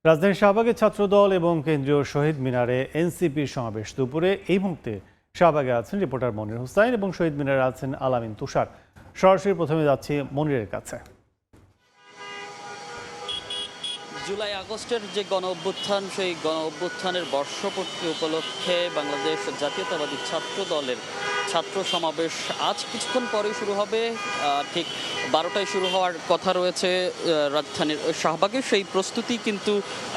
রাজধানীর শাহবাগে ছাত্রদল এবং কেন্দ্রীয় শহীদ মিনারে এনসিপির সমাবেশ দুপুরে। এই মুহূর্তে শাহবাগে আছেন রিপোর্টার মনির হোসাইন এবং শহীদ মিনারে আছেন আলামিন তুষার। সরাসরি প্রথমে যাচ্ছি মনিরের কাছে। জুলাই আগস্টের যে গণ অভ্যুত্থান, সেই গণ অভ্যুত্থানের বর্ষপূর্তি উপলক্ষে বাংলাদেশ জাতীয়তাবাদী ছাত্র দলের ছাত্র সমাবেশ আজ কিছুক্ষণ পরেই শুরু হবে। ঠিক 12টায় শুরু হওয়ার কথা রয়েছে রাজধানীর শাহবাগে। সেই প্রস্তুতি কিন্তু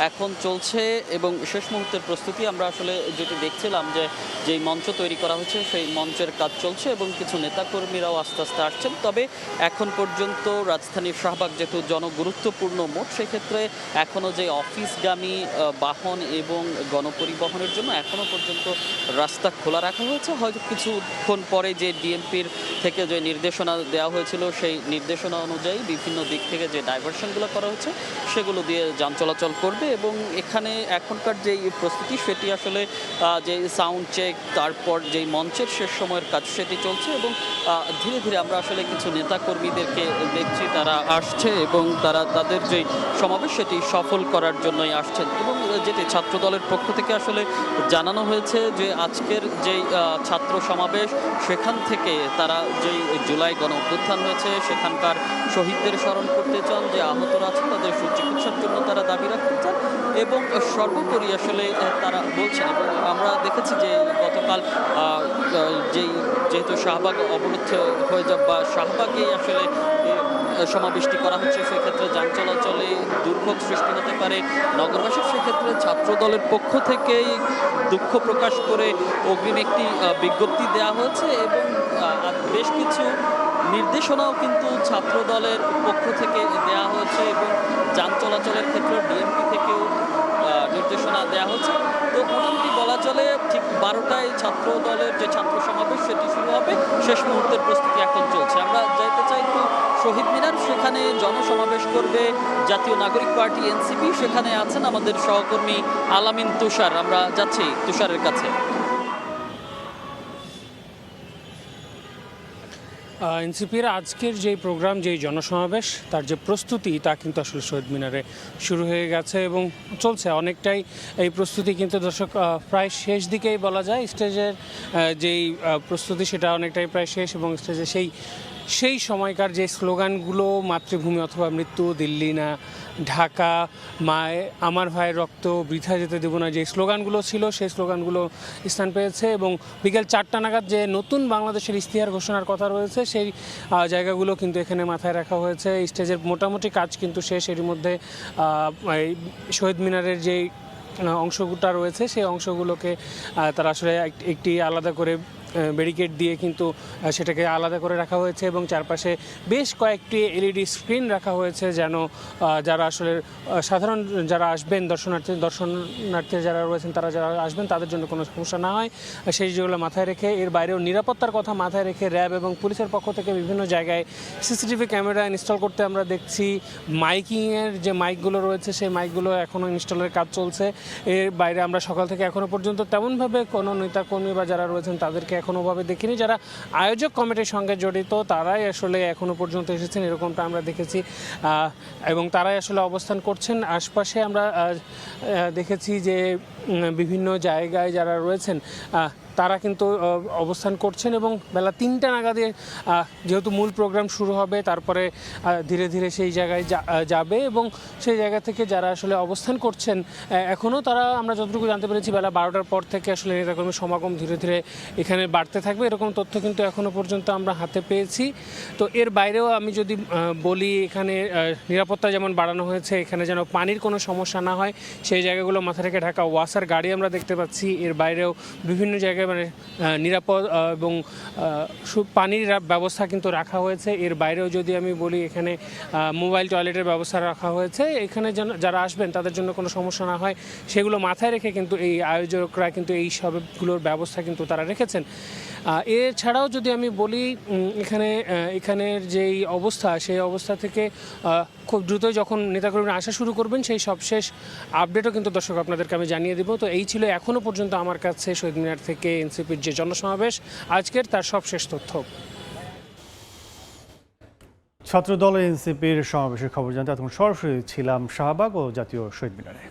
এখন চলছে এবং শেষ মুহূর্তের প্রস্তুতি। আমরা আসলে যেটি দেখছিলাম যে যেই মঞ্চ তৈরি করা হয়েছে সেই মঞ্চের কাজ চলছে এবং কিছু নেতাকর্মীরাও আস্তে আস্তে আসছেন। তবে এখন পর্যন্ত রাজধানীর শাহবাগ যেহেতু জনগুরুত্বপূর্ণ মোড়, সেক্ষেত্রে এখনও যে অফিসগামী বাহন এবং গণপরিবহনের জন্য এখনও পর্যন্ত রাস্তা খোলা রাখা হয়েছে। হয়তো কিছুক্ষণ পরে যে ডিএমপির থেকে যে নির্দেশনা দেওয়া হয়েছিল, সেই নির্দেশনা অনুযায়ী বিভিন্ন দিক থেকে যে ডাইভারশনগুলো করা হচ্ছে সেগুলো দিয়ে যান চলাচল করবে। এবং এখানে এখনকার যেই প্রস্তুতি সেটি আসলে যে সাউন্ড চেক, তারপর যেই মঞ্চের শেষ সময়ের কাজ সেটি চলছে। এবং ধীরে ধীরে আমরা আসলে কিছু নেতাকর্মীদেরকে দেখছি, তারা আসছে এবং তারা তাদের যেই সমাবেশ সেটি সফল করার জন্যই আসছেন। এবং যেটি ছাত্র দলের পক্ষ থেকে আসলে জানানো হয়েছে যে আজকের যেই ছাত্র সমাবেশ, সেখান থেকে তারা যেই জুলাই গণ অভ্যুত্থান হয়েছে সেখানকার শহীদদের স্মরণ করতে চান, যে আহতরা আছে তাদের সুচিকিৎসার জন্য তারা দাবি রাখতে চান। এবং সর্বোপরি আসলে তারা বলছেন, এবং আমরা দেখেছি যে গতকাল যেহেতু শাহবাগ অবরুদ্ধ হয়ে যাবে বা শাহবাগে আসলে সমাবেশটি করা হচ্ছে, সেক্ষেত্রে যান চলাচলে দুর্ভোগ সৃষ্টি হতে পারে নগরবাসীর। সেক্ষেত্রে ছাত্র দলের পক্ষ থেকেই দুঃখ প্রকাশ করে অগ্রিম একটি বিজ্ঞপ্তি দেওয়া হয়েছে এবং বেশ কিছু নির্দেশনাও কিন্তু ছাত্র দলের পক্ষ থেকে দেওয়া হয়েছে এবং যান চলাচলের ক্ষেত্রে ডিএমপি থেকেও নির্দেশনা দেওয়া হচ্ছে। তো মোটামুটি বলা চলে ঠিক 12টায় ছাত্র দলের যে ছাত্র সমাবেশ সেটি শুরু হবে। শেষ মুহূর্তের প্রস্তুতি এখন চলছে। আমরা যাইতে চাই তো শহীদ মিনার, সেখানে জনসমাবেশ করবে জাতীয় নাগরিক পার্টি এনসিপি। সেখানে আছেন আমাদের সহকর্মী আলামিন তুষার। আমরা যাচ্ছি তুষারের কাছে। এনসিপির আজকের যে প্রোগ্রাম, যেই জনসমাবেশ, তার যে প্রস্তুতি তা কিন্তু আসলে শহীদ মিনারে শুরু হয়ে গেছে এবং চলছে অনেকটাই। এই প্রস্তুতি কিন্তু দর্শক প্রায় শেষ দিকেই বলা যায়। স্টেজের যেই প্রস্তুতি সেটা অনেকটাই প্রায় শেষ এবং স্টেজে সেই সময়কার যে স্লোগানগুলো, মাতৃভূমি অথবা মৃত্যু, দিল্লি না ঢাকা, মায় আমার ভাইয়ের রক্ত বৃথা যেতে দেব না, যে স্লোগানগুলো ছিল সেই স্লোগানগুলো স্থান পেয়েছে। এবং বিকেল 4টা নাগাদ যে নতুন বাংলাদেশের ইশতেহার ঘোষণার কথা রয়েছে সেই জায়গাগুলো কিন্তু এখানে মাথায় রাখা হয়েছে। স্টেজের মোটামুটি কাজ কিন্তু শেষ। এর মধ্যে শহীদ মিনারের যেই অংশটা রয়েছে সেই অংশগুলোকে তারা আসলে একটি আলাদা করে ব্যারিকেড দিয়ে কিন্তু সেটাকে আলাদা করে রাখা হয়েছে এবং চারপাশে বেশ কয়েকটি এলইডি স্ক্রিন রাখা হয়েছে, যেন যারা আসলে সাধারণ যারা আসবেন, দর্শনার্থী যারা রয়েছেন, তারা যারা আসবেন তাদের জন্য কোনো সমস্যা না হয় সেই যেগুলো মাথায় রেখে। এর বাইরেও নিরাপত্তার কথা মাথায় রেখে র্যাব এবং পুলিশের পক্ষ থেকে বিভিন্ন জায়গায় সিসিটিভি ক্যামেরা ইনস্টল করতে আমরা দেখছি। মাইকিংয়ের যে মাইকগুলো রয়েছে সেই মাইকগুলো এখনও ইনস্টলের কাজ চলছে। এর বাইরে আমরা সকাল থেকে এখনও পর্যন্ত তেমনভাবে কোনো নেতাকর্মী বা যারা রয়েছেন তাদেরকে এখনোভাবে দেখিনি। যারা আয়োজক কমিটির সঙ্গে জড়িত তারাই আসলে এখনো পর্যন্ত এসেছেন, এরকমটা আমরা দেখেছি এবং তারাই আসলে অবস্থান করছেন আশপাশে। আমরা দেখেছি যে বিভিন্ন জায়গায় যারা রয়েছেন তারা কিন্তু অবস্থান করছেন এবং বেলা 3টা নাগাদে যেহেতু মূল প্রোগ্রাম শুরু হবে, তারপরে ধীরে ধীরে সেই জায়গায় যাবে এবং সেই জায়গা থেকে যারা আসলে অবস্থান করছেন এখনও তারা, আমরা যতটুকু জানতে পেরেছি, বেলা 12টার পর থেকে আসলে নেতাকর্মীর সমাগম ধীরে ধীরে এখানে বাড়তে থাকবে, এরকম তথ্য কিন্তু এখনও পর্যন্ত আমরা হাতে পেয়েছি। তো এর বাইরেও আমি যদি বলি, এখানে নিরাপত্তা যেমন বাড়ানো হয়েছে, এখানে যেন পানির কোনো সমস্যা না হয় সেই জায়গাগুলো মাথায় রেখে ঢাকা ওয়াসার গাড়ি আমরা দেখতে পাচ্ছি। এর বাইরেও বিভিন্ন জায়গায় মানে নিরাপদ এবং পানির ব্যবস্থা কিন্তু রাখা হয়েছে। এর বাইরেও যদি আমি বলি, এখানে মোবাইল টয়লেটের ব্যবস্থা রাখা হয়েছে। এখানে যেন যারা আসবেন তাদের জন্য কোনো সমস্যা না হয় সেগুলো মাথায় রেখে কিন্তু এই আয়োজকরা কিন্তু এই সবগুলোর ব্যবস্থা কিন্তু তারা রেখেছেন। এছাড়াও যদি আমি বলি, এখানের যেই অবস্থা, সেই অবস্থা থেকে খুব দ্রুতই যখন নেতাকর্মীরা আসা শুরু করবেন সেই সবশেষ আপডেটও কিন্তু দর্শক আপনাদেরকে আমি জানিয়ে দেবো। তো এই ছিল এখনও পর্যন্ত আমার কাছে শহীদ মিনার থেকে এনসিপির যে জনসমাবেশ আজকের, তার সবশেষ তথ্য। ছাত্রদল এনসিপির সমাবেশের খবর জানতে এখন সরাসরি ছিলাম শাহবাগ ও জাতীয় শহীদ মিনারে।